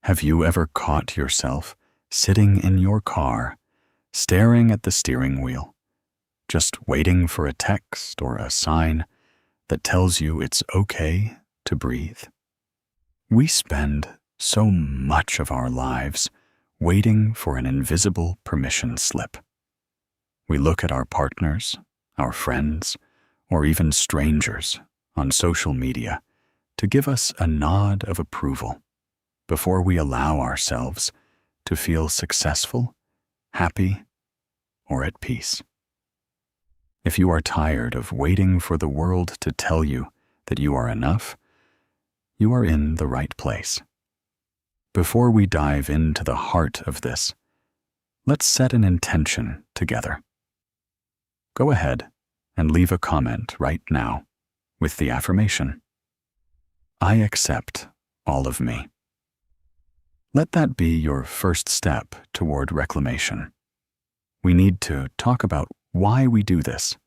Have you ever caught yourself sitting in your car, staring at the steering wheel, just waiting for a text or a sign that tells you it's okay to breathe? We spend so much of our lives waiting for an invisible permission slip. We look at our partners, our friends, or even strangers on social media to give us a nod of approval before we allow ourselves to feel successful, happy, or at peace. If you are tired of waiting for the world to tell you that you are enough, you are in the right place. Before we dive into the heart of this, let's set an intention together. Go ahead and leave a comment right now with the affirmation, "I accept all of me." Let that be your first step toward reclamation. We need to talk about why we do this,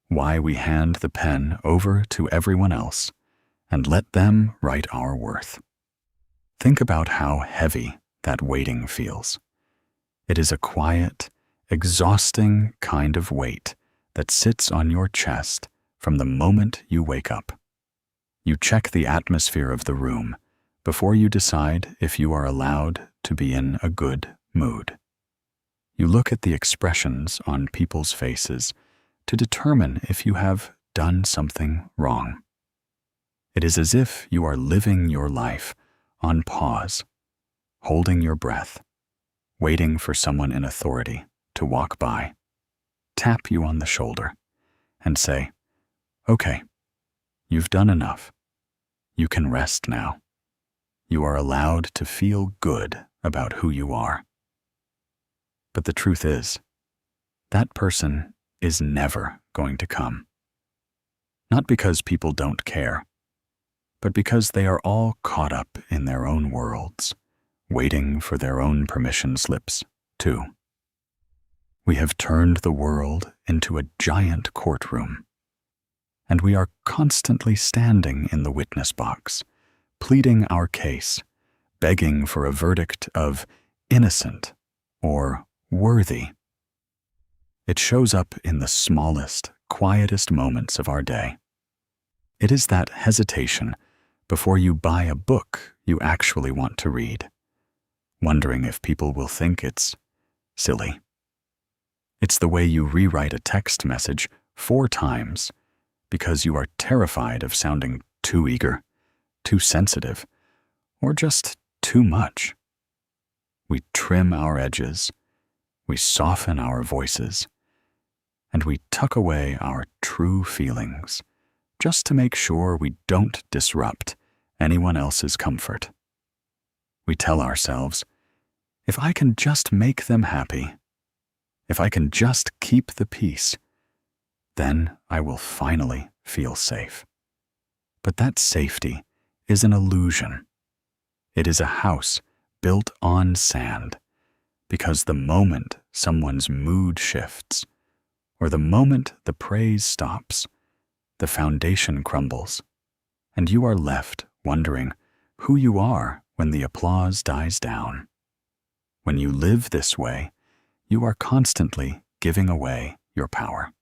why we hand the pen over to everyone else and let them write our worth. Think about how heavy that waiting feels. It is a quiet, exhausting kind of weight that sits on your chest from the moment you wake up. You check the atmosphere of the room before you decide if you are allowed to be in a good mood. You look at the expressions on people's faces to determine if you have done something wrong. It is as if you are living your life on pause, holding your breath, waiting for someone in authority to walk by, tap you on the shoulder, and say, "Okay, you've done enough. You can rest now. You are allowed to feel good about who you are." But the truth is, that person is never going to come. Not because people don't care, but because they are all caught up in their own worlds, waiting for their own permission slips, too. We have turned the world into a giant courtroom, and we are constantly standing in the witness box, pleading our case, begging for a verdict of innocent or worthy. It shows up in the smallest, quietest moments of our day. It is that hesitation before you buy a book you actually want to read, wondering if people will think it's silly. It's the way you rewrite a text message 4 times because you are terrified of sounding too eager, too sensitive, or just too much. We trim our edges, we soften our voices, and we tuck away our true feelings just to make sure we don't disrupt anyone else's comfort. We tell ourselves, if I can just make them happy, if I can just keep the peace, then I will finally feel safe. But that safety is an illusion. It is a house built on sand, because the moment someone's mood shifts, or the moment the praise stops, the foundation crumbles, and you are left wondering who you are when the applause dies down. When you live this way, you are constantly giving away your power.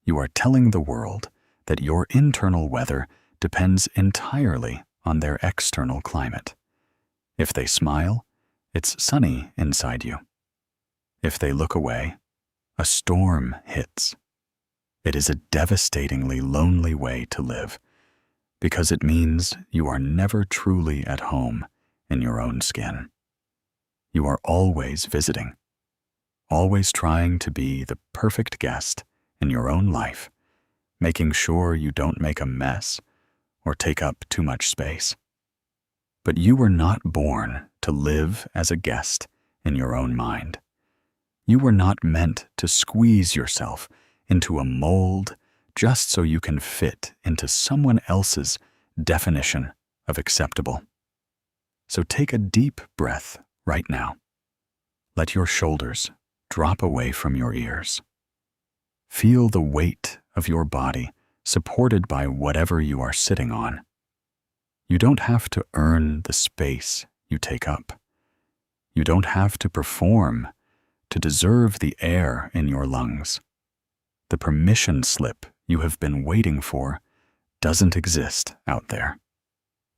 You are telling the world that your internal weather depends entirely on their external climate. If they smile, it's sunny inside you. If they look away, a storm hits. It is a devastatingly lonely way to live, because it means you are never truly at home in your own skin. You are always visiting, always trying to be the perfect guest in your own life, making sure you don't make a mess or take up too much space. But you were not born to live as a guest in your own mind. You were not meant to squeeze yourself into a mold just so you can fit into someone else's definition of acceptable. So take a deep breath right now. Let your shoulders drop away from your ears. Feel the weight of your body supported by whatever you are sitting on. You don't have to earn the space you take up. You don't have to perform to deserve the air in your lungs. The permission slip you have been waiting for doesn't exist out there.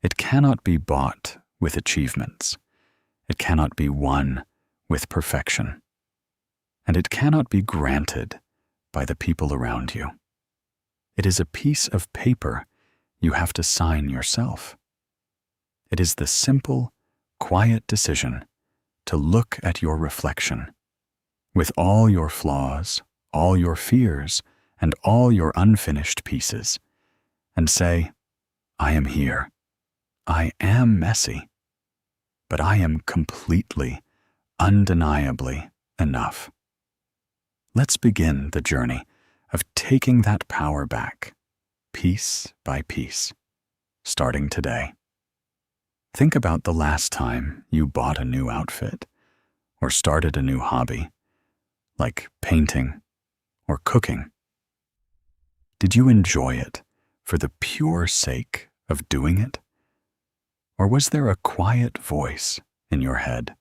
It cannot be bought with achievements. It cannot be won with perfection. And it cannot be granted by the people around you. It is a piece of paper you have to sign yourself. It is the simple, quiet decision to look at your reflection, with all your flaws, all your fears, and all your unfinished pieces, and say, I am here. I am messy, but I am completely, undeniably enough. Let's begin the journey of taking that power back, piece by piece, starting today. Think about the last time you bought a new outfit or started a new hobby, like painting or cooking. Did you enjoy it for the pure sake of doing it? Or was there a quiet voice in your head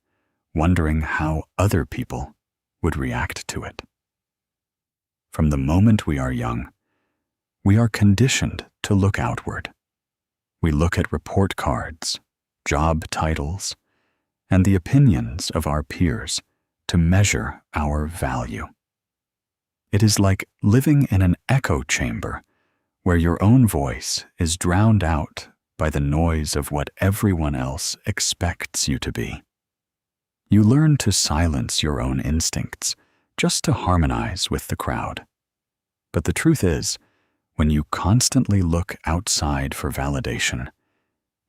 wondering how other people would react to it? From the moment we are young, we are conditioned to look outward. We look at report cards, job titles, and the opinions of our peers to measure our value. It is like living in an echo chamber where your own voice is drowned out by the noise of what everyone else expects you to be. You learn to silence your own instincts just to harmonize with the crowd. But the truth is, when you constantly look outside for validation,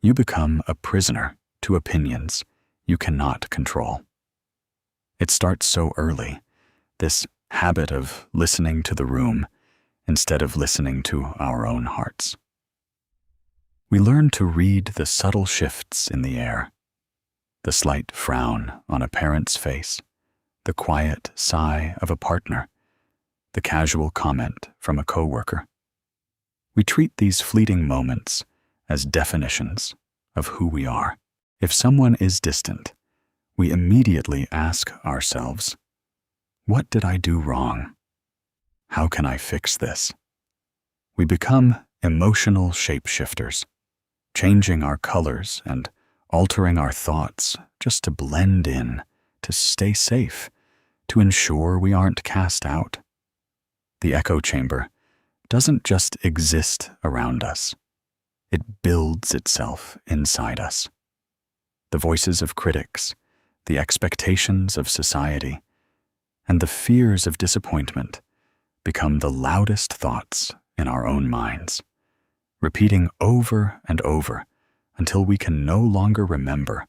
you become a prisoner to opinions you cannot control. It starts so early, this habit of listening to the room instead of listening to our own hearts. We learn to read the subtle shifts in the air, the slight frown on a parent's face, the quiet sigh of a partner, the casual comment from a coworker. We treat these fleeting moments as definitions of who we are. If someone is distant, we immediately ask ourselves, what did I do wrong? How can I fix this? We become emotional shapeshifters, changing our colors and altering our thoughts just to blend in, to stay safe, to ensure we aren't cast out. The echo chamber doesn't just exist around us. It builds itself inside us. The voices of critics, the expectations of society, and the fears of disappointment become the loudest thoughts in our own minds, repeating over and over until we can no longer remember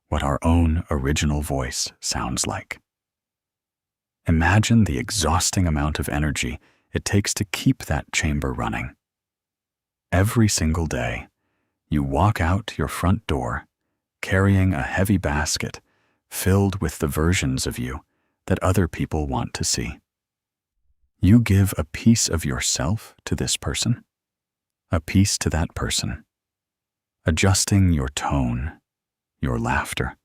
what our own original voice sounds like. Imagine the exhausting amount of energy it takes to keep that chamber running. Every single day, you walk out your front door carrying a heavy basket filled with the versions of you that other people want to see. You give a piece of yourself to this person, a piece to that person, adjusting your tone, your laughter,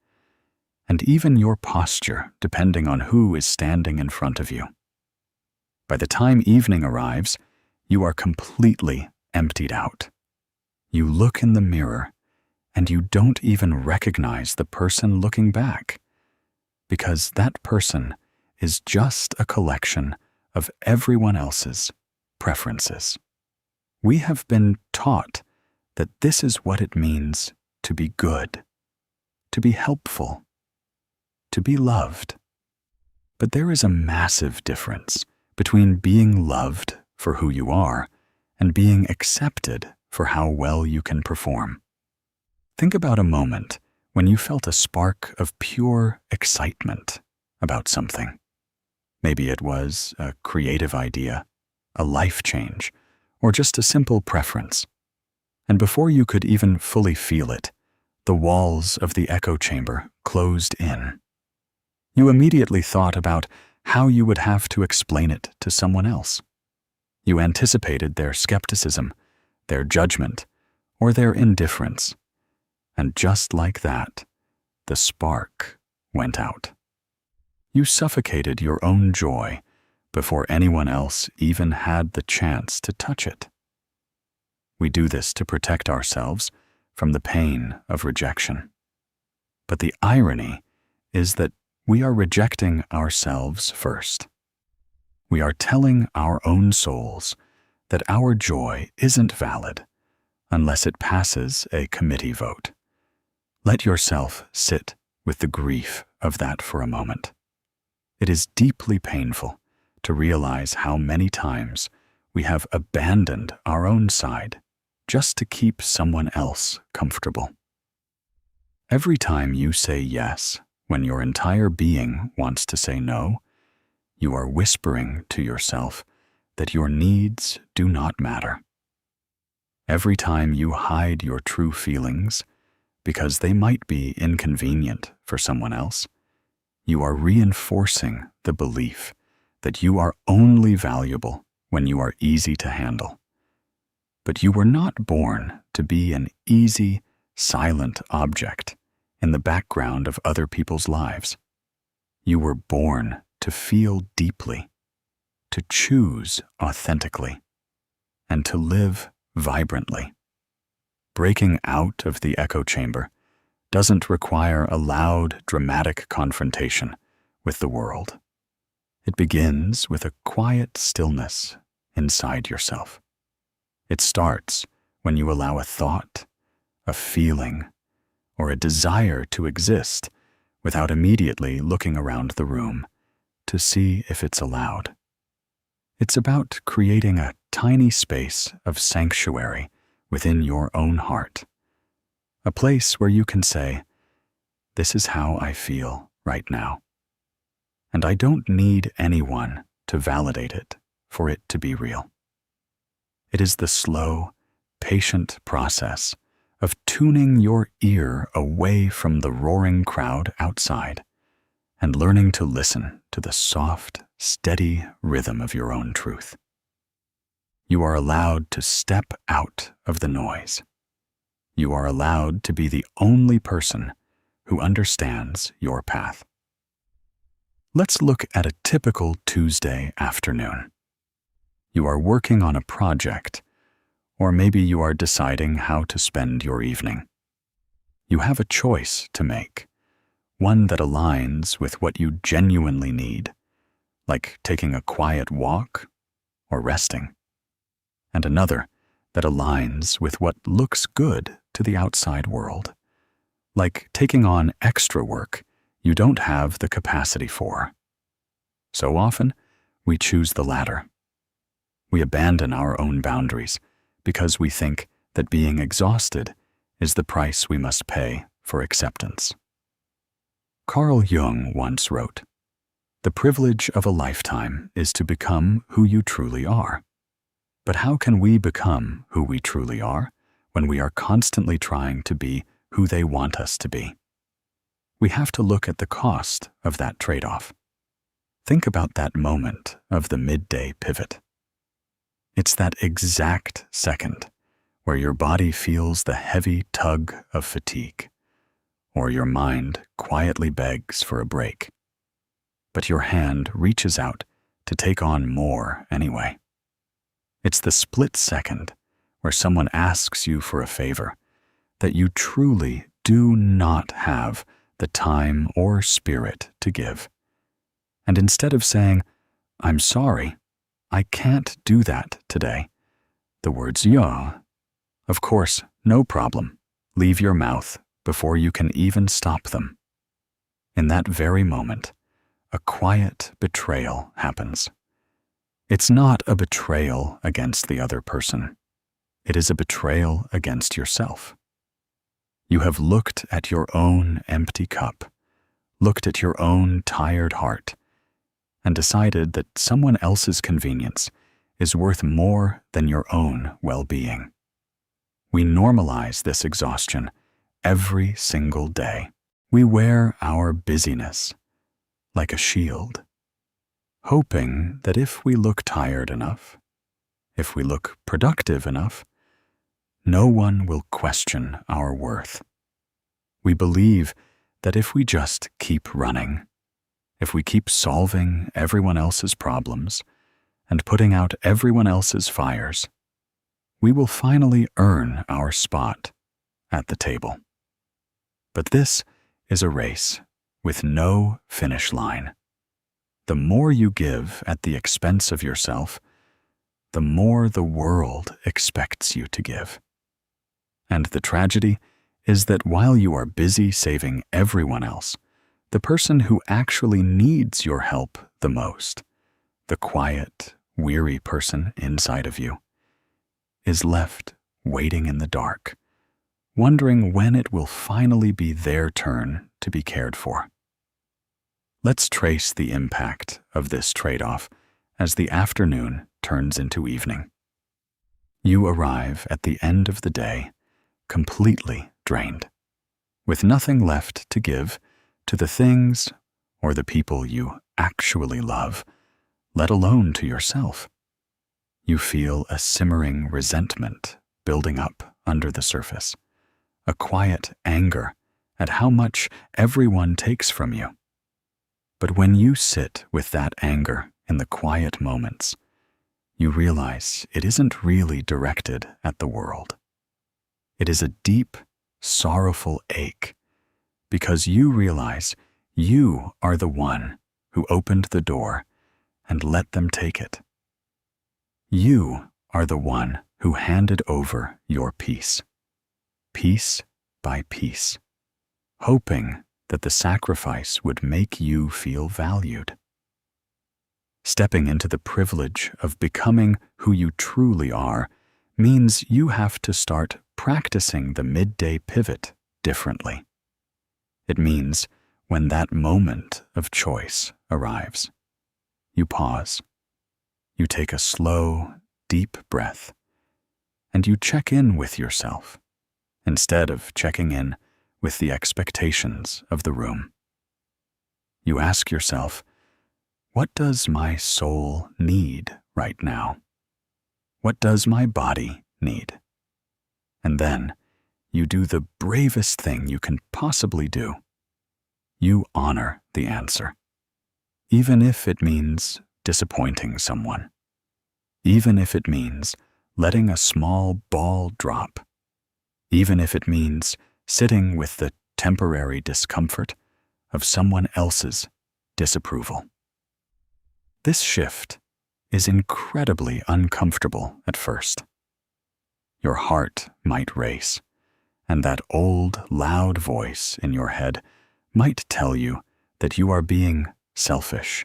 and even your posture depending on who is standing in front of you. By the time evening arrives, you are completely emptied out. You look in the mirror, and you don't even recognize the person looking back, because that person is just a collection of everyone else's preferences. We have been taught that this is what it means to be good, to be helpful, to be loved. But there is a massive difference between being loved for who you are and being accepted for how well you can perform. Think about a moment when you felt a spark of pure excitement about something. Maybe it was a creative idea, a life change, or just a simple preference. And before you could even fully feel it, the walls of the echo chamber closed in. You immediately thought about how you would have to explain it to someone else. You anticipated their skepticism, their judgment, or their indifference. And just like that, the spark went out. You suffocated your own joy before anyone else even had the chance to touch it. We do this to protect ourselves from the pain of rejection. But the irony is that we are rejecting ourselves first. We are telling our own souls that our joy isn't valid unless it passes a committee vote. Let yourself sit with the grief of that for a moment. It is deeply painful to realize how many times we have abandoned our own side just to keep someone else comfortable. Every time you say yes when your entire being wants to say no, you are whispering to yourself that your needs do not matter. Every time you hide your true feelings because they might be inconvenient for someone else, you are reinforcing the belief that you are only valuable when you are easy to handle. But you were not born to be an easy, silent object in the background of other people's lives. You were born to feel deeply, to choose authentically, and to live vibrantly. Breaking out of the echo chamber doesn't require a loud, dramatic confrontation with the world. It begins with a quiet stillness inside yourself. It starts when you allow a thought, a feeling, or a desire to exist without immediately looking around the room to see if it's allowed. It's about creating a tiny space of sanctuary within your own heart, a place where you can say, "This is how I feel right now, and I don't need anyone to validate it for it to be real." It is the slow, patient process of tuning your ear away from the roaring crowd outside and learning to listen to the soft, steady rhythm of your own truth. You are allowed to step out of the noise. You are allowed to be the only person who understands your path. Let's look at a typical Tuesday afternoon. You are working on a project, or maybe you are deciding how to spend your evening. You have a choice to make, one that aligns with what you genuinely need, like taking a quiet walk or resting, and another that aligns with what looks good to the outside world, like taking on extra work you don't have the capacity for. So often, we choose the latter. We abandon our own boundaries because we think that being exhausted is the price we must pay for acceptance. Carl Jung once wrote, "The privilege of a lifetime is to become who you truly are." But how can we become who we truly are when we are constantly trying to be who they want us to be? We have to look at the cost of that trade-off. Think about that moment of the midday pivot. It's that exact second where your body feels the heavy tug of fatigue, or your mind quietly begs for a break, but your hand reaches out to take on more anyway. It's the split second where someone asks you for a favor that you truly do not have the time or spirit to give. And instead of saying, "I'm sorry, I can't do that today," the words "yeah," "of course, no problem," leave your mouth before you can even stop them. In that very moment, a quiet betrayal happens. It's not a betrayal against the other person. It is a betrayal against yourself. You have looked at your own empty cup, looked at your own tired heart, and decided that someone else's convenience is worth more than your own well-being. We normalize this exhaustion every single day. We wear our busyness like a shield, hoping that if we look tired enough, if we look productive enough, no one will question our worth. We believe that if we just keep running, if we keep solving everyone else's problems and putting out everyone else's fires, we will finally earn our spot at the table. But this is a race with no finish line. The more you give at the expense of yourself, the more the world expects you to give. And the tragedy is that while you are busy saving everyone else, the person who actually needs your help the most, the quiet, weary person inside of you, is left waiting in the dark, wondering when it will finally be their turn to be cared for. Let's trace the impact of this trade-off as the afternoon turns into evening. You arrive at the end of the day completely drained, with nothing left to give to the things or the people you actually love, let alone to yourself. You feel a simmering resentment building up under the surface, a quiet anger at how much everyone takes from you. But when you sit with that anger in the quiet moments, you realize it isn't really directed at the world. It is a deep, sorrowful ache because you realize you are the one who opened the door and let them take it. You are the one who handed over your peace, piece by piece, hoping that the sacrifice would make you feel valued. Stepping into the privilege of becoming who you truly are means you have to start practicing the midday pivot differently. It means when that moment of choice arrives, you pause, you take a slow, deep breath, and you check in with yourself instead of checking in with the expectations of the room. You ask yourself, what does my soul need right now? What does my body need? And then you do the bravest thing you can possibly do. You honor the answer, even if it means disappointing someone, even if it means letting a small ball drop, even if it means sitting with the temporary discomfort of someone else's disapproval. This shift is incredibly uncomfortable at first. Your heart might race, and that old, loud voice in your head might tell you that you are being selfish,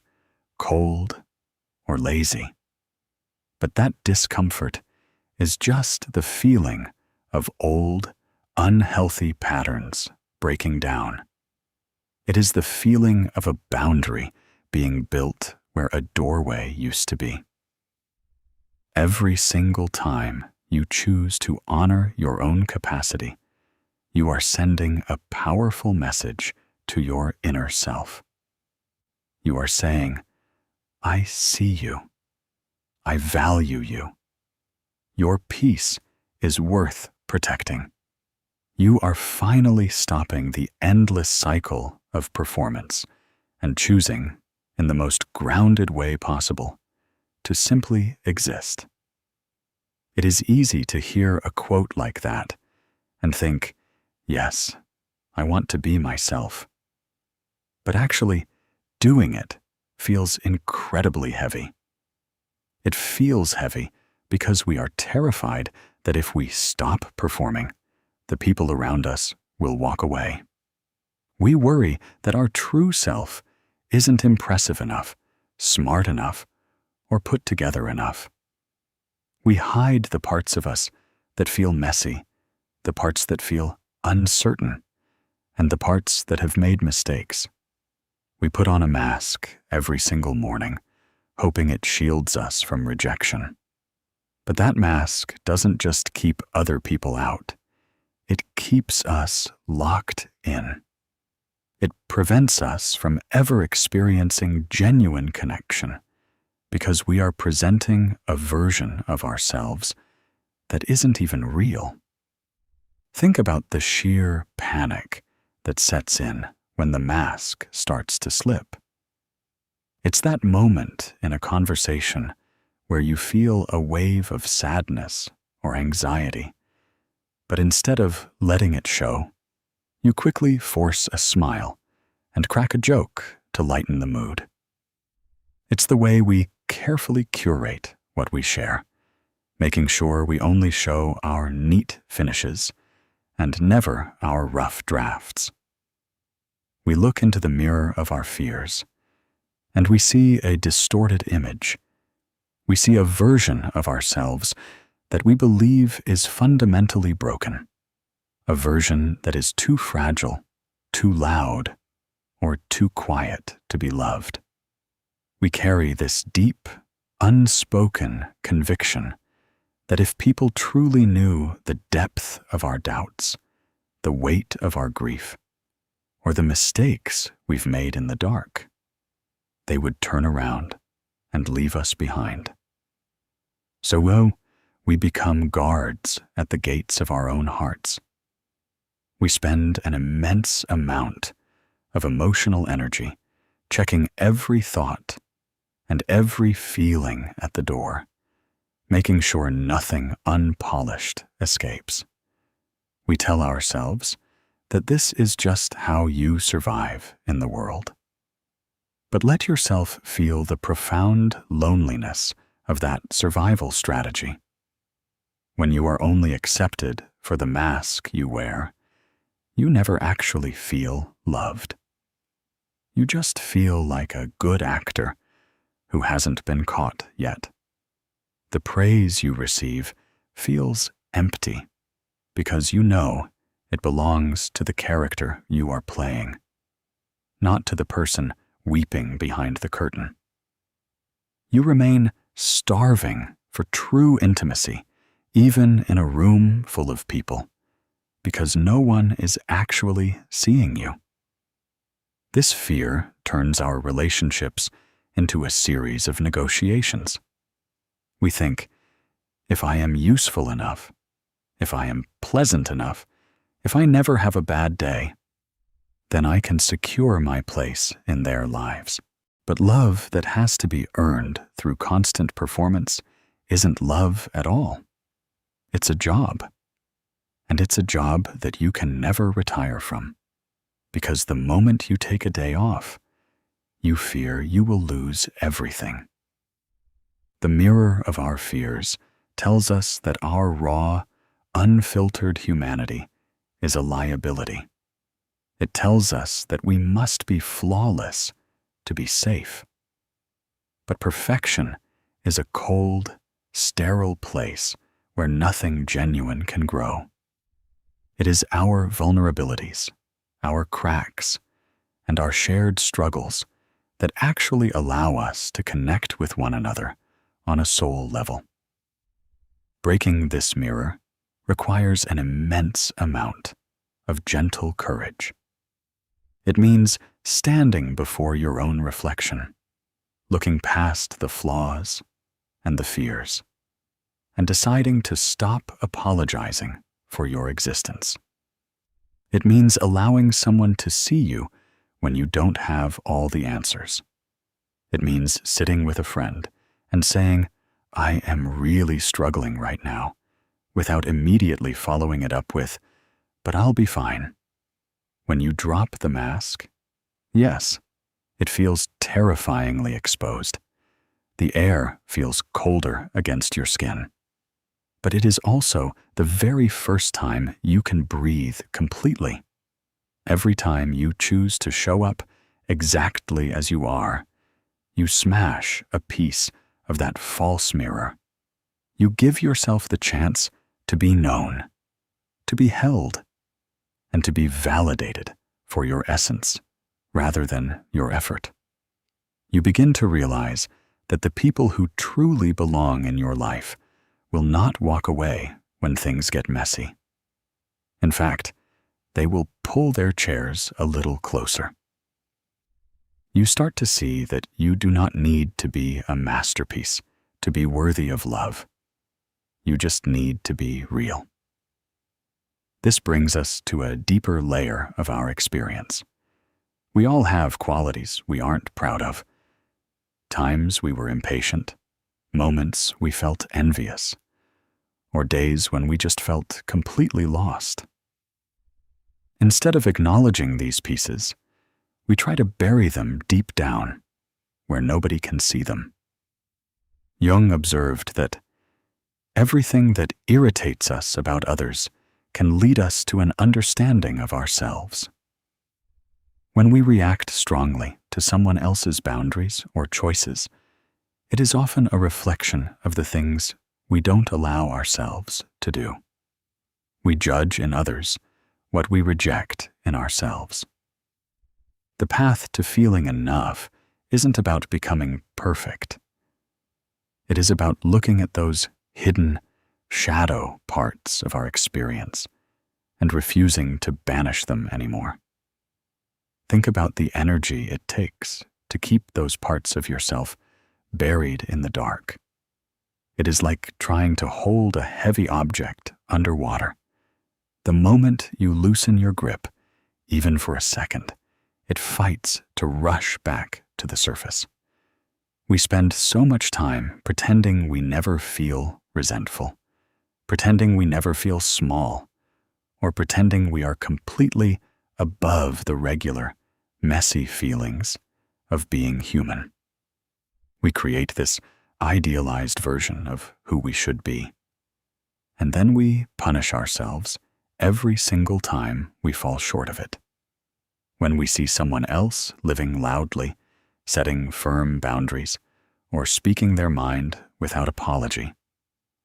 cold, or lazy. But that discomfort is just the feeling of old, unhealthy patterns breaking down. It is the feeling of a boundary being built where a doorway used to be. Every single time you choose to honor your own capacity, you are sending a powerful message to your inner self. You are saying, I see you. I value you. Your peace is worth protecting. You are finally stopping the endless cycle of performance and choosing, in the most grounded way possible, to simply exist. It is easy to hear a quote like that and think, yes, I want to be myself. But actually, doing it feels incredibly heavy. It feels heavy because we are terrified that if we stop performing, the people around us will walk away. We worry that our true self isn't impressive enough, smart enough, or put together enough. We hide the parts of us that feel messy, the parts that feel uncertain, and the parts that have made mistakes. We put on a mask every single morning, hoping it shields us from rejection. But that mask doesn't just keep other people out. It keeps us locked in. It prevents us from ever experiencing genuine connection because we are presenting a version of ourselves that isn't even real. Think about the sheer panic that sets in when the mask starts to slip. It's that moment in a conversation where you feel a wave of sadness or anxiety, but instead of letting it show, you quickly force a smile and crack a joke to lighten the mood. It's the way we carefully curate what we share, making sure we only show our neat finishes and never our rough drafts. We look into the mirror of our fears, and we see a distorted image. We see a version of ourselves that we believe is fundamentally broken, a version that is too fragile, too loud, or too quiet to be loved. We carry this deep, unspoken conviction that if people truly knew the depth of our doubts, the weight of our grief, or the mistakes we've made in the dark, they would turn around and leave us behind. So we become guards at the gates of our own hearts. We spend an immense amount of emotional energy checking every thought and every feeling at the door, making sure nothing unpolished escapes. We tell ourselves that this is just how you survive in the world. But let yourself feel the profound loneliness of that survival strategy. When you are only accepted for the mask you wear, you never actually feel loved. You just feel like a good actor who hasn't been caught yet. The praise you receive feels empty because you know it belongs to the character you are playing, not to the person weeping behind the curtain. You remain starving for true intimacy, even in a room full of people, because no one is actually seeing you. This fear turns our relationships into a series of negotiations. We think, if I am useful enough, if I am pleasant enough, if I never have a bad day, then I can secure my place in their lives. But love that has to be earned through constant performance isn't love at all. It's a job. And it's a job that you can never retire from, because the moment you take a day off, you fear you will lose everything. The mirror of our fears tells us that our raw, unfiltered humanity is a liability. It tells us that we must be flawless to be safe. But perfection is a cold, sterile place where nothing genuine can grow. It is our vulnerabilities, our cracks, and our shared struggles that actually allow us to connect with one another on a soul level. Breaking this mirror requires an immense amount of gentle courage. It means standing before your own reflection, looking past the flaws and the fears, and deciding to stop apologizing for your existence. It means allowing someone to see you when you don't have all the answers. It means sitting with a friend and saying, "I am really struggling right now," without immediately following it up with, "But I'll be fine." When you drop the mask, yes, it feels terrifyingly exposed. The air feels colder against your skin. But it is also the very first time you can breathe completely. Every time you choose to show up exactly as you are, you smash a piece of that false mirror. You give yourself the chance to be known, to be held, and to be validated for your essence rather than your effort. You begin to realize that the people who truly belong in your life will not walk away when things get messy. In fact, they will pull their chairs a little closer. You start to see that you do not need to be a masterpiece to be worthy of love. You just need to be real. This brings us to a deeper layer of our experience, We all have qualities we aren't proud of. Times we were impatient, moments we felt envious, or days when we just felt completely lost. Instead of acknowledging these pieces, we try to bury them deep down, where nobody can see them. Jung observed that everything that irritates us about others can lead us to an understanding of ourselves. When we react strongly to someone else's boundaries or choices, it is often a reflection of the things we don't allow ourselves to do. We judge in others what we reject in ourselves. The path to feeling enough isn't about becoming perfect. It is about looking at those hidden shadow parts of our experience and refusing to banish them anymore. Think about the energy it takes to keep those parts of yourself buried in the dark. It is like trying to hold a heavy object underwater. The moment you loosen your grip, even for a second, it fights to rush back to the surface. We spend so much time pretending we never feel resentful, pretending we never feel small, or pretending we are completely above the regular, messy feelings of being human. We create this idealized version of who we should be, and then we punish ourselves every single time we fall short of it. When we see someone else living loudly, setting firm boundaries, or speaking their mind without apology,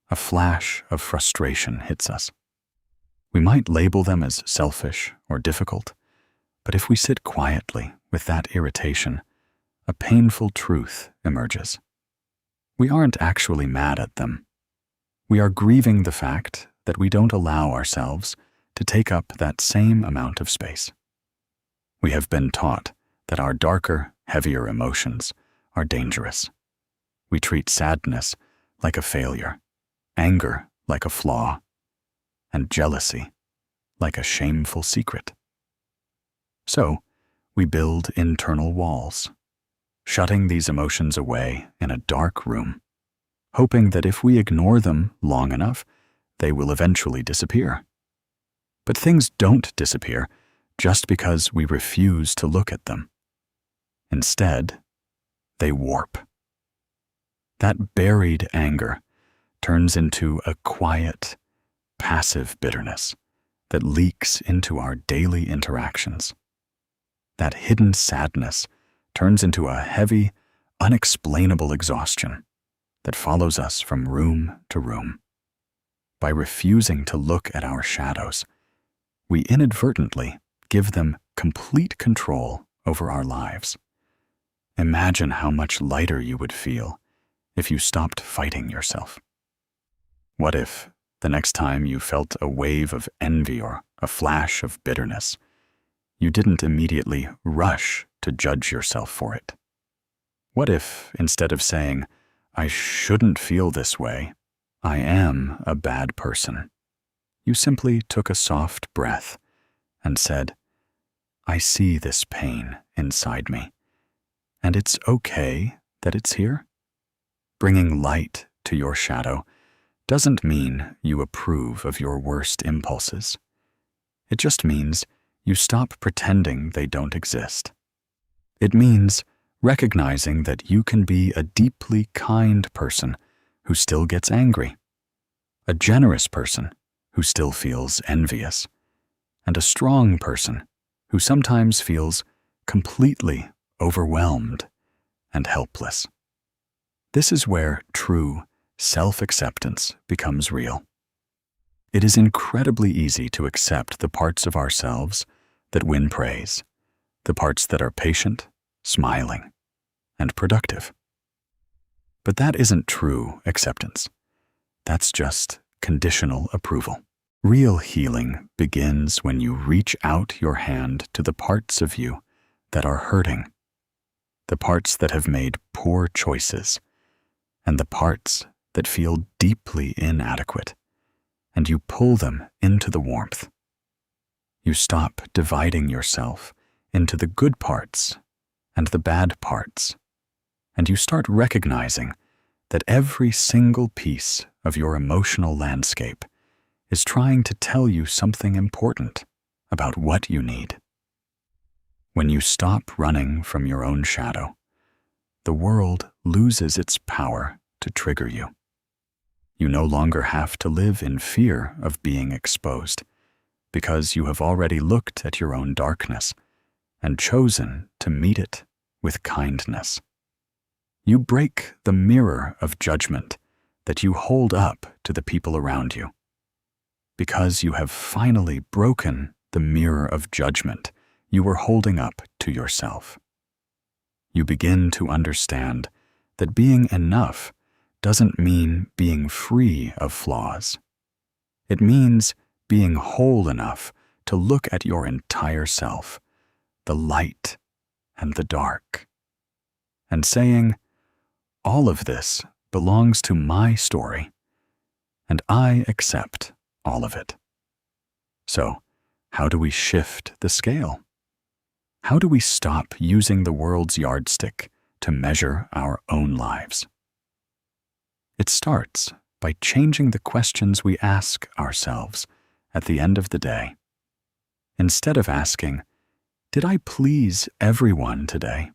a flash of frustration hits us. We might label them as selfish or difficult, but if we sit quietly with that irritation, a painful truth emerges. We aren't actually mad at them. We are grieving the fact that we don't allow ourselves to take up that same amount of space. We have been taught that our darker, heavier emotions are dangerous. We treat sadness like a failure, anger like a flaw, and jealousy like a shameful secret. So, we build internal walls, shutting these emotions away in a dark room, hoping that if we ignore them long enough, they will eventually disappear. But things don't disappear just because we refuse to look at them. Instead, they warp. That buried anger turns into a quiet, passive bitterness that leaks into our daily interactions. That hidden sadness turns into a heavy, unexplainable exhaustion that follows us from room to room. By refusing to look at our shadows, we inadvertently give them complete control over our lives. Imagine how much lighter you would feel if you stopped fighting yourself. What if, the next time you felt a wave of envy or a flash of bitterness, you didn't immediately rush to judge yourself for it? What if, instead of saying, "I shouldn't feel this way, I am a bad person," you simply took a soft breath and said, "I see this pain inside me, and it's okay that it's here"? Bringing light to your shadow doesn't mean you approve of your worst impulses. It just means you stop pretending they don't exist. It means recognizing that you can be a deeply kind person who still gets angry, a generous person who still feels envious, and a strong person who sometimes feels completely overwhelmed and helpless. This is where true self-acceptance becomes real. It is incredibly easy to accept the parts of ourselves that win praise, the parts that are patient, smiling, and productive. But that isn't true acceptance. That's just conditional approval. Real healing begins when you reach out your hand to the parts of you that are hurting, the parts that have made poor choices, and the parts that feel deeply inadequate, and you pull them into the warmth. You stop dividing yourself into the good parts and the bad parts, and you start recognizing that every single piece of your emotional landscape is trying to tell you something important about what you need. When you stop running from your own shadow, the world loses its power to trigger you. You no longer have to live in fear of being exposed, because you have already looked at your own darkness and chosen to meet it with kindness. You break the mirror of judgment that you hold up to the people around you. Because you have finally broken the mirror of judgment you were holding up to yourself. You begin to understand that being enough doesn't mean being free of flaws. It means being whole enough to look at your entire self, the light and the dark, and saying, all of this belongs to my story, and I accept all of it. So, how do we shift the scale? How do we stop using the world's yardstick to measure our own lives? It starts by changing the questions we ask ourselves at the end of the day. Instead of asking, did I please everyone today?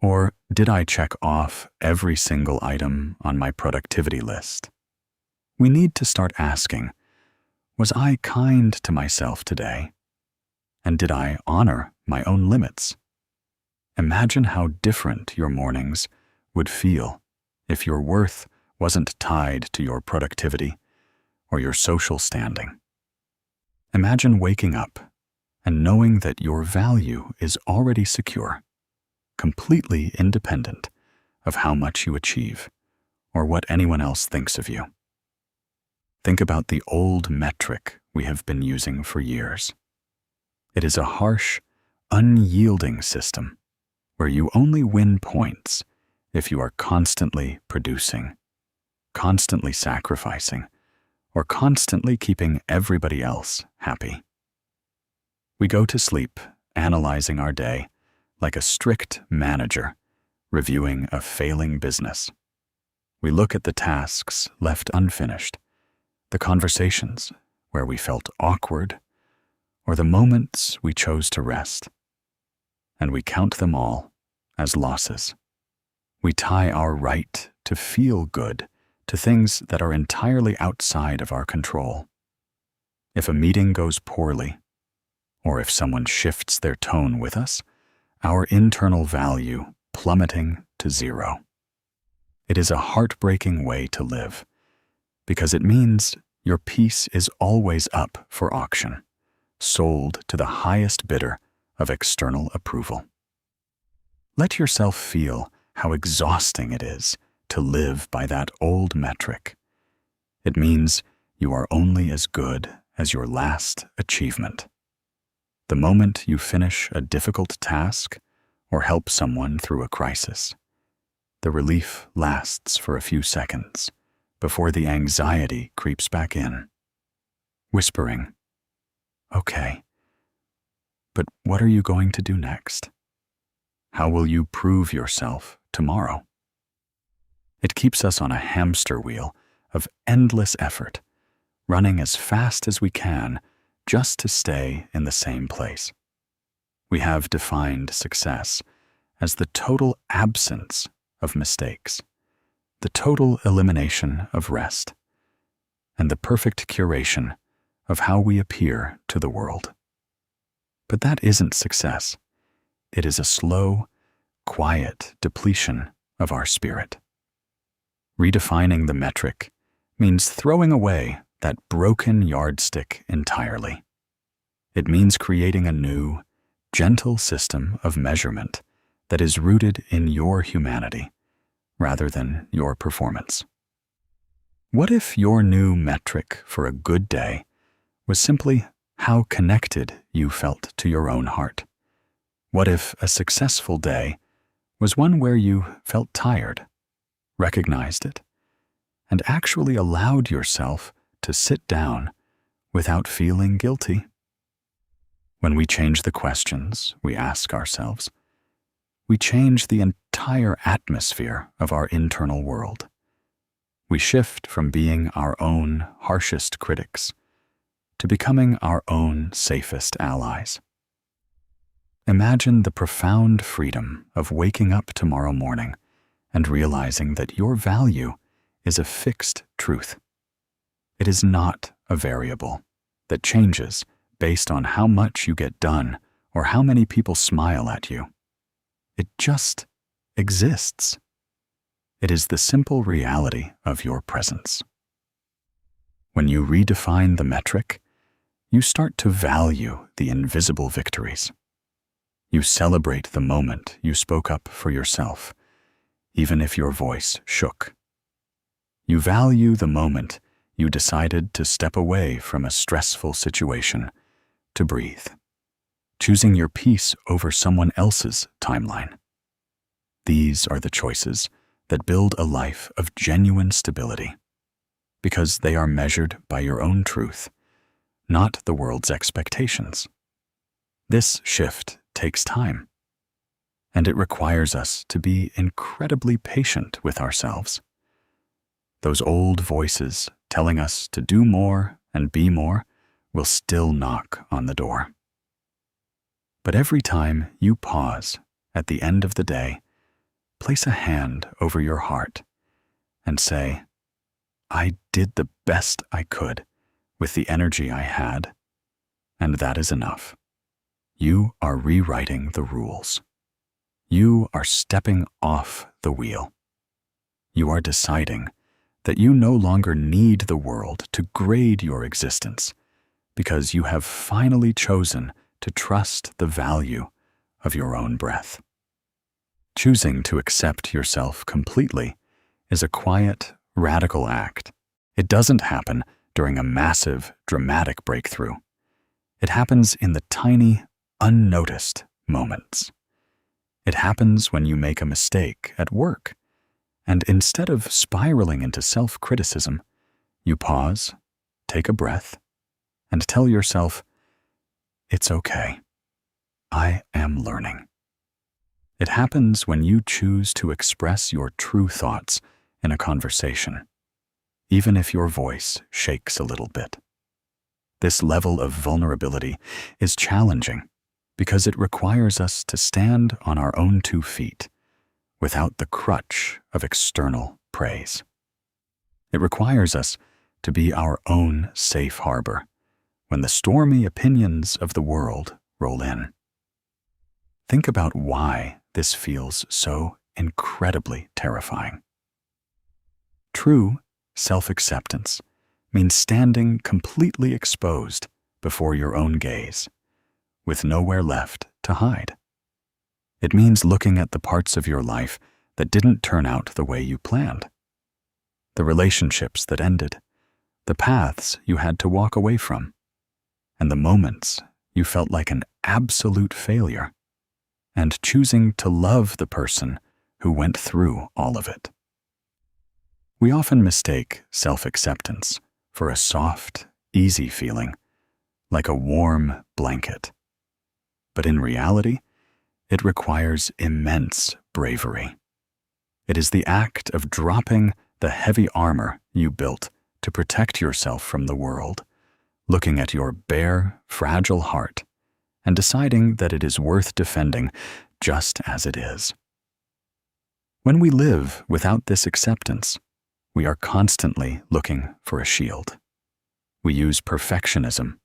Or did I check off every single item on my productivity list? We need to start asking, was I kind to myself today? And did I honor my own limits? Imagine how different your mornings would feel if your worth wasn't tied to your productivity or your social standing. Imagine waking up and knowing that your value is already secure, completely independent of how much you achieve or what anyone else thinks of you. Think about the old metric we have been using for years. It is a harsh, unyielding system where you only win points if you are constantly producing, constantly sacrificing, or constantly keeping everybody else happy. We go to sleep analyzing our day like a strict manager reviewing a failing business. We look at the tasks left unfinished, the conversations where we felt awkward, or the moments we chose to rest, and we count them all as losses. We tie our right to feel good to things that are entirely outside of our control. If a meeting goes poorly, or if someone shifts their tone with us, our internal value plummeting to zero. It is a heartbreaking way to live, because it means your peace is always up for auction, sold to the highest bidder of external approval. Let yourself feel how exhausting it is to live by that old metric. It means you are only as good as your last achievement. The moment you finish a difficult task or help someone through a crisis, the relief lasts for a few seconds before the anxiety creeps back in, whispering, okay, but what are you going to do next? How will you prove yourself tomorrow? It keeps us on a hamster wheel of endless effort, running as fast as we can just to stay in the same place. We have defined success as the total absence of mistakes, the total elimination of rest, and the perfect curation of how we appear to the world. But that isn't success. It is a slow, quiet depletion of our spirit. Redefining the metric means throwing away that broken yardstick entirely. It means creating a new, gentle system of measurement that is rooted in your humanity rather than your performance. What if your new metric for a good day was simply how connected you felt to your own heart? What if a successful day was one where you felt tired, recognized it, and actually allowed yourself to sit down without feeling guilty? When we change the questions we ask ourselves, we change the entire atmosphere of our internal world. We shift from being our own harshest critics to becoming our own safest allies. Imagine the profound freedom of waking up tomorrow morning and realizing that your value is a fixed truth. It is not a variable that changes based on how much you get done or how many people smile at you. It just exists. It is the simple reality of your presence. When you redefine the metric, you start to value the invisible victories. You celebrate the moment you spoke up for yourself, even if your voice shook. You value the moment you decided to step away from a stressful situation to breathe, choosing your peace over someone else's timeline. These are the choices that build a life of genuine stability, because they are measured by your own truth, not the world's expectations. This shift takes time, and it requires us to be incredibly patient with ourselves. Those old voices telling us to do more and be more will still knock on the door. But every time you pause at the end of the day, place a hand over your heart and say, I did the best I could with the energy I had, and that is enough. You are rewriting the rules. You are stepping off the wheel. You are deciding that you no longer need the world to grade your existence because you have finally chosen to trust the value of your own breath. Choosing to accept yourself completely is a quiet, radical act. It doesn't happen during a massive, dramatic breakthrough. It happens in the tiny, unnoticed moments. It happens when you make a mistake at work, and instead of spiraling into self-criticism, you pause, take a breath, and tell yourself, it's okay. I am learning. It happens when you choose to express your true thoughts in a conversation, even if your voice shakes a little bit. This level of vulnerability is challenging because it requires us to stand on our own 2 feet without the crutch of external praise. It requires us to be our own safe harbor when the stormy opinions of the world roll in. Think about why this feels so incredibly terrifying. True self-acceptance means standing completely exposed before your own gaze, with nowhere left to hide. It means looking at the parts of your life that didn't turn out the way you planned, the relationships that ended, the paths you had to walk away from, and the moments you felt like an absolute failure, and choosing to love the person who went through all of it. We often mistake self-acceptance for a soft, easy feeling, like a warm blanket. But in reality, it requires immense bravery. It is the act of dropping the heavy armor you built to protect yourself from the world, looking at your bare, fragile heart, and deciding that it is worth defending just as it is. When we live without this acceptance, we are constantly looking for a shield. We use perfectionism,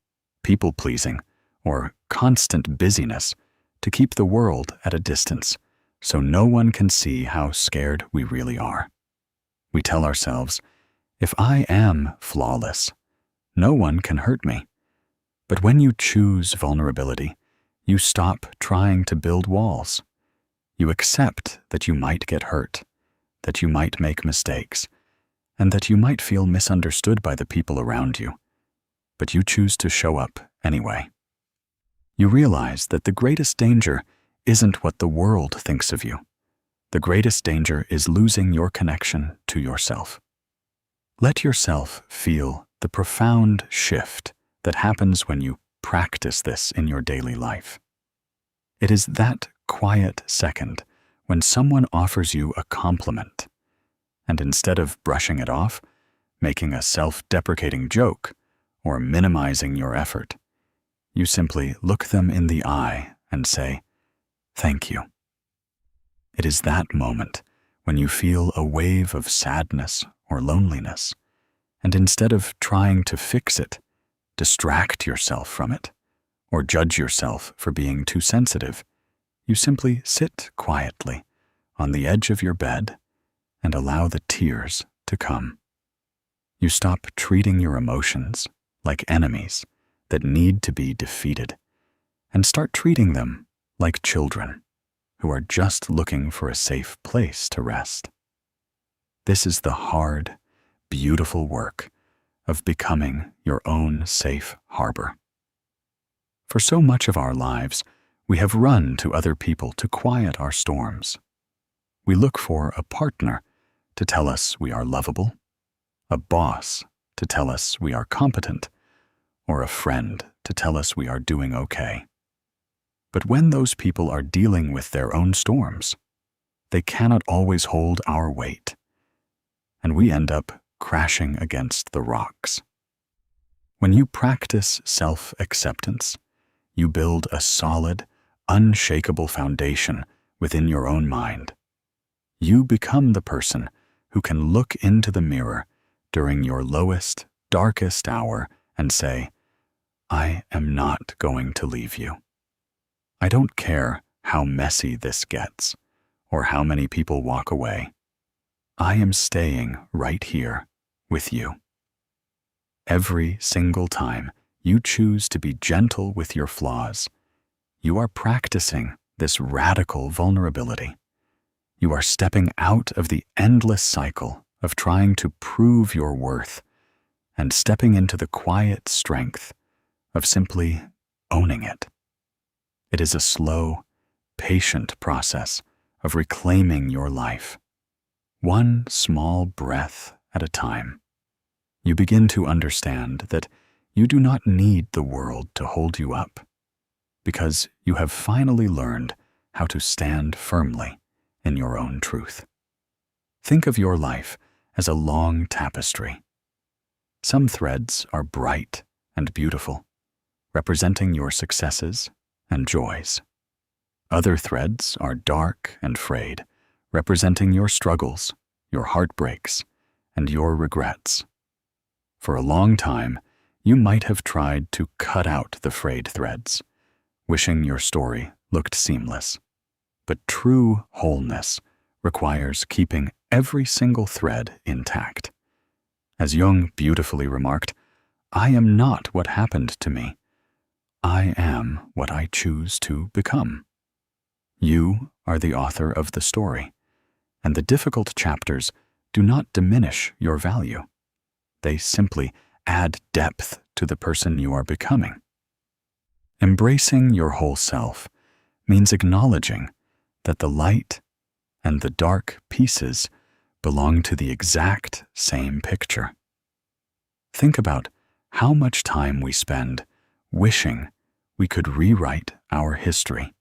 people-pleasing, or constant busyness to keep the world at a distance so no one can see how scared we really are. We tell ourselves, if I am flawless, no one can hurt me. But when you choose vulnerability, you stop trying to build walls. You accept that you might get hurt, that you might make mistakes, and that you might feel misunderstood by the people around you. But you choose to show up anyway. You realize that the greatest danger isn't what the world thinks of you. The greatest danger is losing your connection to yourself. Let yourself feel the profound shift that happens when you practice this in your daily life. It is that quiet second when someone offers you a compliment, and instead of brushing it off, making a self-deprecating joke, or minimizing your effort, you simply look them in the eye and say, "Thank you." It is that moment when you feel a wave of sadness or loneliness, and instead of trying to fix it, distract yourself from it, or judge yourself for being too sensitive, you simply sit quietly on the edge of your bed and allow the tears to come. You stop treating your emotions like enemies that need to be defeated and start treating them like children who are just looking for a safe place to rest. This is the hard, beautiful work of becoming your own safe harbor. For so much of our lives, we have run to other people to quiet our storms. We look for a partner to tell us we are lovable, a boss to tell us we are competent, or a friend to tell us we are doing okay. But when those people are dealing with their own storms, they cannot always hold our weight, and we end up crashing against the rocks. When you practice self-acceptance, you build a solid, unshakable foundation within your own mind. You become the person who can look into the mirror during your lowest, darkest hour and say, "I am not going to leave you. I don't care how messy this gets or how many people walk away. I am staying right here with you." Every single time you choose to be gentle with your flaws, you are practicing this radical vulnerability. You are stepping out of the endless cycle of trying to prove your worth and stepping into the quiet strength of simply owning it. It is a slow, patient process of reclaiming your life, one small breath at a time. You begin to understand that you do not need the world to hold you up, because you have finally learned how to stand firmly in your own truth. Think of your life as a long tapestry. Some threads are bright and beautiful, representing your successes and joys. Other threads are dark and frayed, representing your struggles, your heartbreaks, and your regrets. For a long time, you might have tried to cut out the frayed threads, wishing your story looked seamless. But true wholeness requires keeping every single thread intact. As Jung beautifully remarked, "I am not what happened to me. I am what I choose to become." You are the author of the story, and the difficult chapters do not diminish your value. They simply add depth to the person you are becoming. Embracing your whole self means acknowledging that the light and the dark pieces belong to the exact same picture. Think about how much time we spend wishing we could rewrite our history.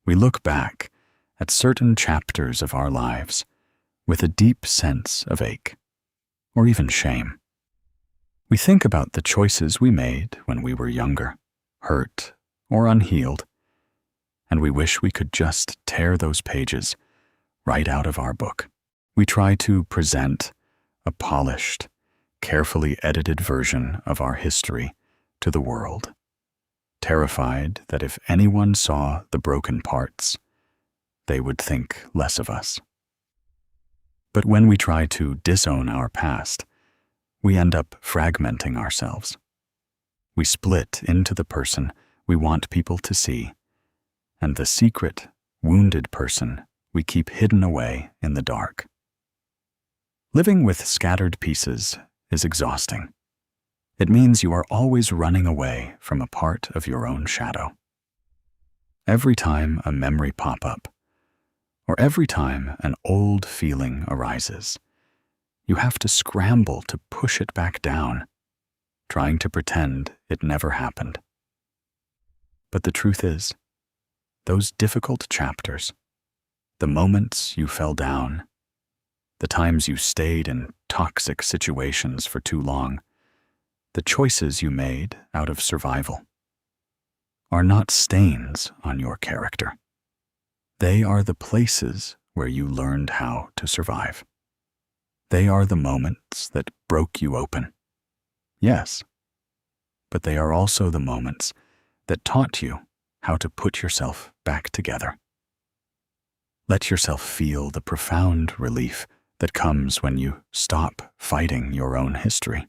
We look back at certain chapters of our lives with a deep sense of ache, or even shame. We think about the choices we made when we were younger, hurt, or unhealed, and we wish we could just tear those pages right out of our book. We try to present a polished, carefully edited version of our history to the world, terrified that if anyone saw the broken parts, they would think less of us. But when we try to disown our past, we end up fragmenting ourselves. We split into the person we want people to see, and the secret, wounded person we keep hidden away in the dark. Living with scattered pieces is exhausting. It means you are always running away from a part of your own shadow. Every time a memory pops up, or every time an old feeling arises, you have to scramble to push it back down, trying to pretend it never happened. But the truth is, those difficult chapters, the moments you fell down, the times you stayed in toxic situations for too long, the choices you made out of survival, are not stains on your character. They are the places where you learned how to survive. They are the moments that broke you open. Yes, but they are also the moments that taught you how to put yourself back together. Let yourself feel the profound relief that comes when you stop fighting your own history.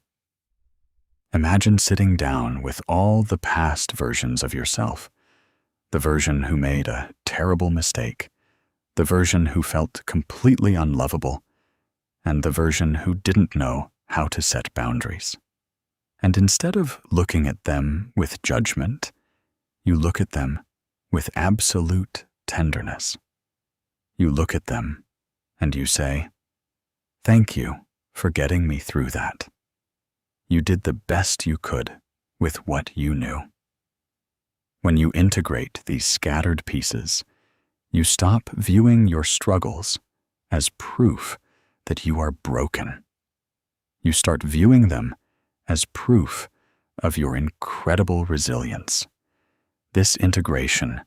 Imagine sitting down with all the past versions of yourself, the version who made a terrible mistake, the version who felt completely unlovable, and the version who didn't know how to set boundaries. And instead of looking at them with judgment, you look at them with absolute tenderness. You look at them and you say, "Thank you for getting me through that. You did the best you could with what you knew." When you integrate these scattered pieces, you stop viewing your struggles as proof that you are broken. You start viewing them as proof of your incredible resilience. This integration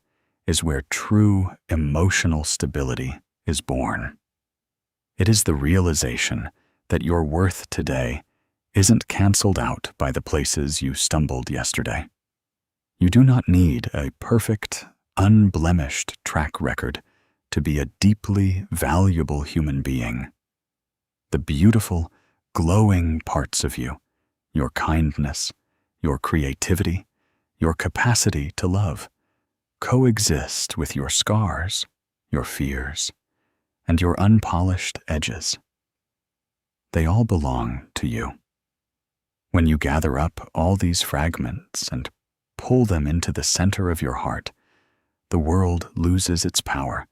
is where true emotional stability is born. It is the realization that your worth today isn't canceled out by the places you stumbled yesterday. You do not need a perfect, unblemished track record to be a deeply valuable human being. The beautiful, glowing parts of you, your kindness, your creativity, your capacity to love, coexist with your scars, your fears, and your unpolished edges. They all belong to you. When you gather up all these fragments and pull them into the center of your heart, the world loses its power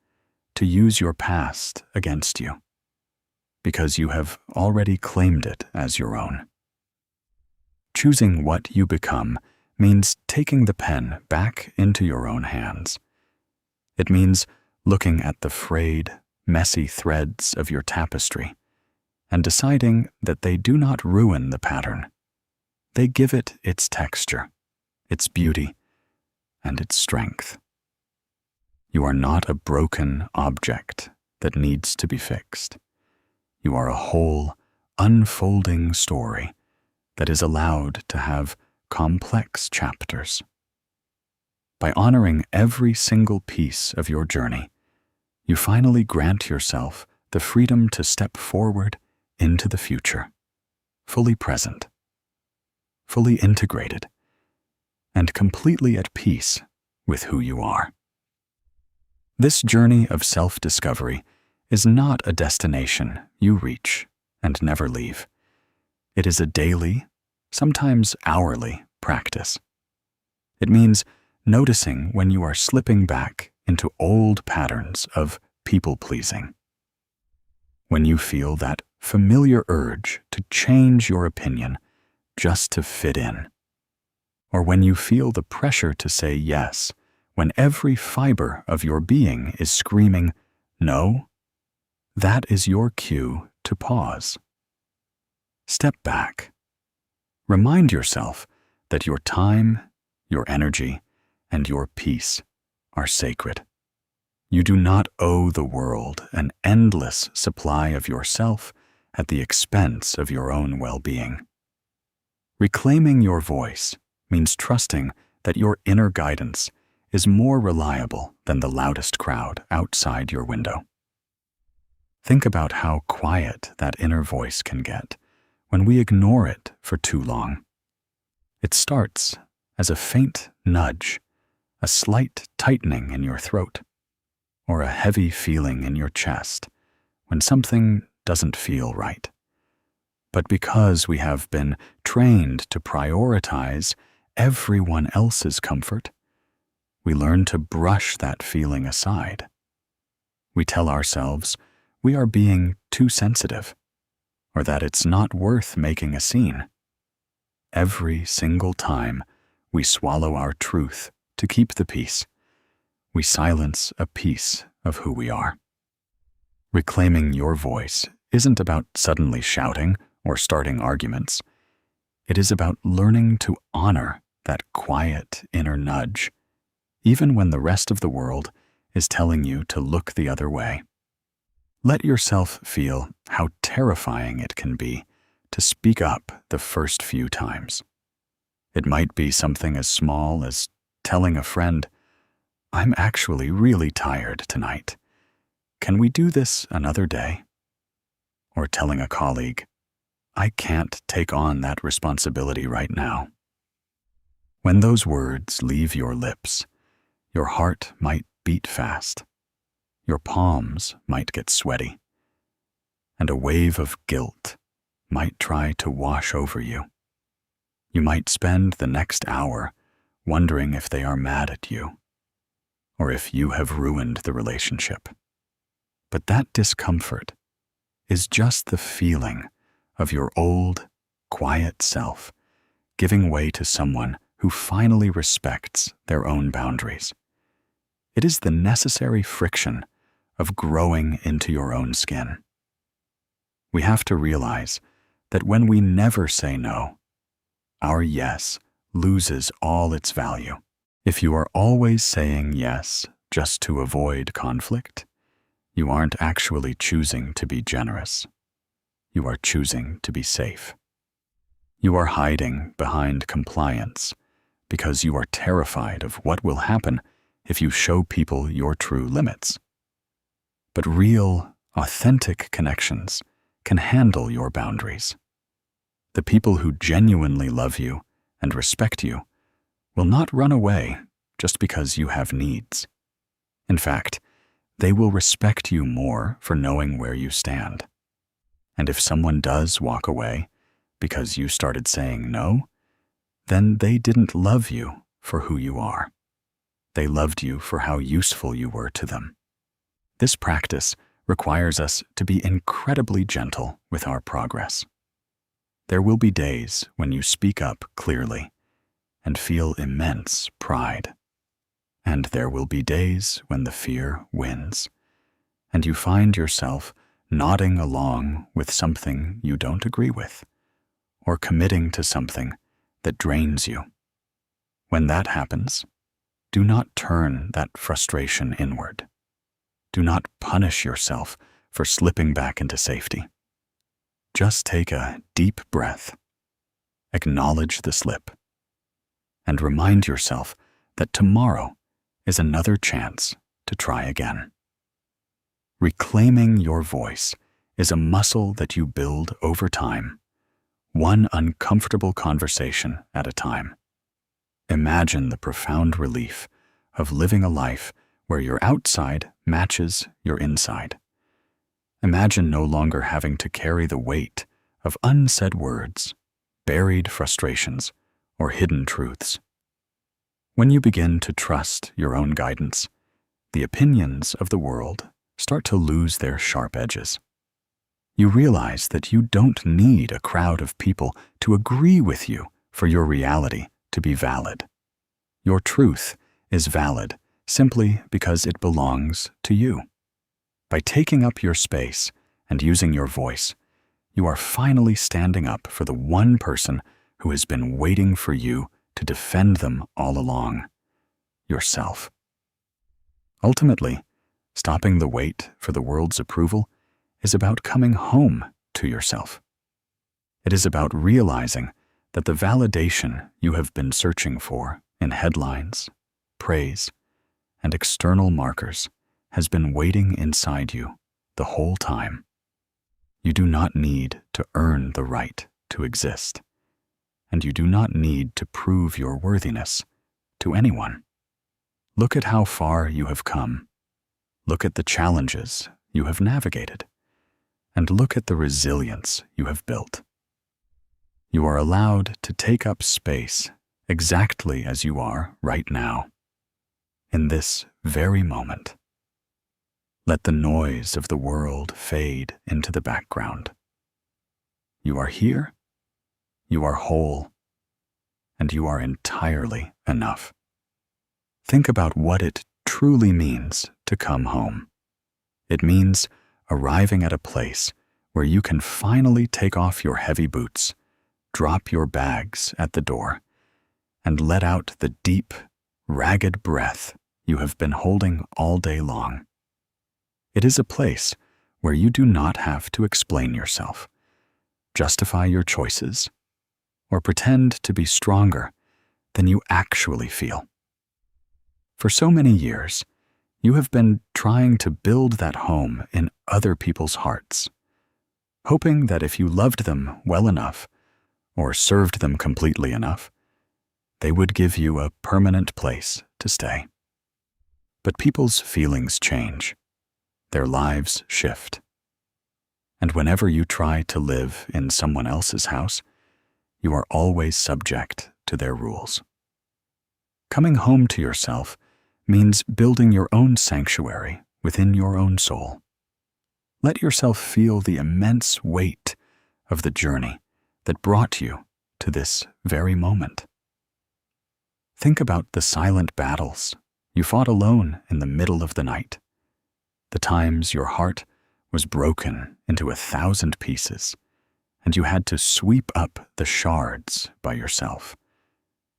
to use your past against you, because you have already claimed it as your own. Choosing what you become means taking the pen back into your own hands. It means looking at the frayed, messy threads of your tapestry and deciding that they do not ruin the pattern. They give it its texture, its beauty, and its strength. You are not a broken object that needs to be fixed. You are a whole, unfolding story that is allowed to have complex chapters. By honoring every single piece of your journey, you finally grant yourself the freedom to step forward into the future, fully present, fully integrated, and completely at peace with who you are. This journey of self-discovery is not a destination you reach and never leave. It is a daily, sometimes hourly, practice. It means noticing when you are slipping back into old patterns of people-pleasing. When you feel that familiar urge to change your opinion just to fit in. Or when you feel the pressure to say yes when every fiber of your being is screaming, "No," that is your cue to pause. Step back. Remind yourself that your time, your energy, and your peace are sacred. You do not owe the world an endless supply of yourself at the expense of your own well-being. Reclaiming your voice means trusting that your inner guidance is more reliable than the loudest crowd outside your window. Think about how quiet that inner voice can get when we ignore it for too long. It starts as a faint nudge, a slight tightening in your throat, or a heavy feeling in your chest when something doesn't feel right. But because we have been trained to prioritize everyone else's comfort, we learn to brush that feeling aside. We tell ourselves we are being too sensitive, or that it's not worth making a scene. Every single time we swallow our truth to keep the peace. We silence a piece of who we are. Reclaiming your voice isn't about suddenly shouting or starting arguments. It is about learning to honor that quiet inner nudge, even when the rest of the world is telling you to look the other way. Let yourself feel how terrifying it can be to speak up the first few times. It might be something as small as telling a friend, "I'm actually really tired tonight. Can we do this another day?" Or telling a colleague, "I can't take on that responsibility right now." When those words leave your lips, your heart might beat fast. Your palms might get sweaty, and a wave of guilt might try to wash over you. You might spend the next hour wondering if they are mad at you, or if you have ruined the relationship. But that discomfort is just the feeling of your old, quiet self giving way to someone who finally respects their own boundaries. It is the necessary friction of growing into your own skin. We have to realize that when we never say no, our yes loses all its value. If you are always saying yes just to avoid conflict, you aren't actually choosing to be generous. You are choosing to be safe. You are hiding behind compliance because you are terrified of what will happen if you show people your true limits. But real, authentic connections can handle your boundaries. The people who genuinely love you and respect you will not run away just because you have needs. In fact, they will respect you more for knowing where you stand. And if someone does walk away because you started saying no, then they didn't love you for who you are. They loved you for how useful you were to them. This practice requires us to be incredibly gentle with our progress. There will be days when you speak up clearly and feel immense pride. And there will be days when the fear wins, and you find yourself nodding along with something you don't agree with, or committing to something that drains you. When that happens, do not turn that frustration inward. Do not punish yourself for slipping back into safety. Just take a deep breath, acknowledge the slip, and remind yourself that tomorrow is another chance to try again. Reclaiming your voice is a muscle that you build over time, one uncomfortable conversation at a time. Imagine the profound relief of living a life where your outside matches your inside. Imagine no longer having to carry the weight of unsaid words, buried frustrations, or hidden truths. When you begin to trust your own guidance, the opinions of the world start to lose their sharp edges. You realize that you don't need a crowd of people to agree with you for your reality to be valid. Your truth is valid simply because it belongs to you. By taking up your space and using your voice, you are finally standing up for the one person who has been waiting for you to defend them all along, yourself. Ultimately, stopping the wait for the world's approval is about coming home to yourself. It is about realizing that the validation you have been searching for in headlines, praise, and external markers has been waiting inside you the whole time. You do not need to earn the right to exist, and you do not need to prove your worthiness to anyone. Look at how far you have come. Look at the challenges you have navigated, and look at the resilience you have built. You are allowed to take up space exactly as you are right now, in this very moment. Let the noise of the world fade into the background. You are here, you are whole, and you are entirely enough. Think about what it truly means to come home. It means arriving at a place where you can finally take off your heavy boots, drop your bags at the door, and let out the deep, ragged breath you have been holding all day long. It is a place where you do not have to explain yourself, justify your choices, or pretend to be stronger than you actually feel. For so many years, you have been trying to build that home in other people's hearts, hoping that if you loved them well enough, or served them completely enough, they would give you a permanent place to stay. But people's feelings change. Their lives shift. And whenever you try to live in someone else's house, you are always subject to their rules. Coming home to yourself means building your own sanctuary within your own soul. Let yourself feel the immense weight of the journey that brought you to this very moment. Think about the silent battles you fought alone in the middle of the night, the times your heart was broken into 1,000 pieces, and you had to sweep up the shards by yourself,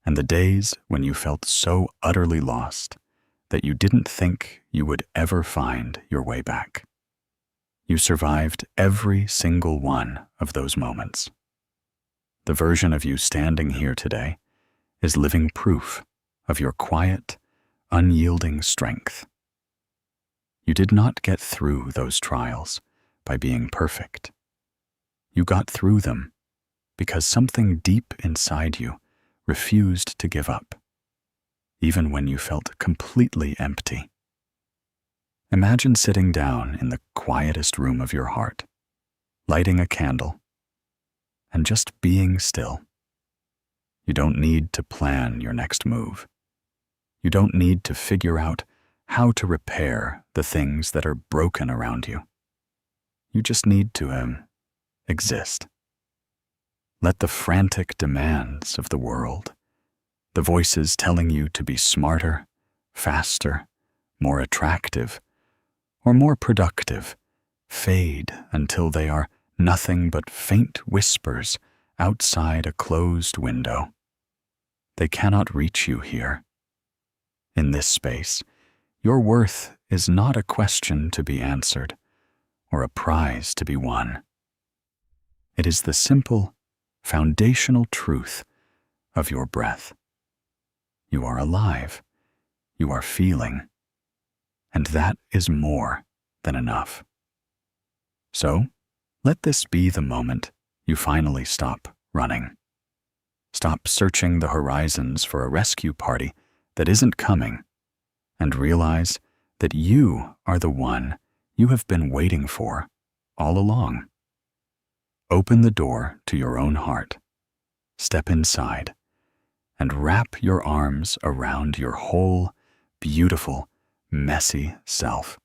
and the days when you felt so utterly lost that you didn't think you would ever find your way back. You survived every single one of those moments. The version of you standing here today is living proof of your quiet, unyielding strength. You did not get through those trials by being perfect. You got through them because something deep inside you refused to give up, even when you felt completely empty. Imagine sitting down in the quietest room of your heart, lighting a candle, and just being still. You don't need to plan your next move. You don't need to figure out how to repair the things that are broken around you. You just need to exist. Let the frantic demands of the world, the voices telling you to be smarter, faster, more attractive, or more productive, fade until they are nothing but faint whispers outside a closed window. They cannot reach you here. In this space, your worth is not a question to be answered or a prize to be won. It is the simple, foundational truth of your breath. You are alive. You are feeling. And that is more than enough. So, let this be the moment you finally stop running. Stop searching the horizons for a rescue party that isn't coming, and realize that you are the one you have been waiting for all along. Open the door to your own heart, step inside, and wrap your arms around your whole, beautiful, messy self.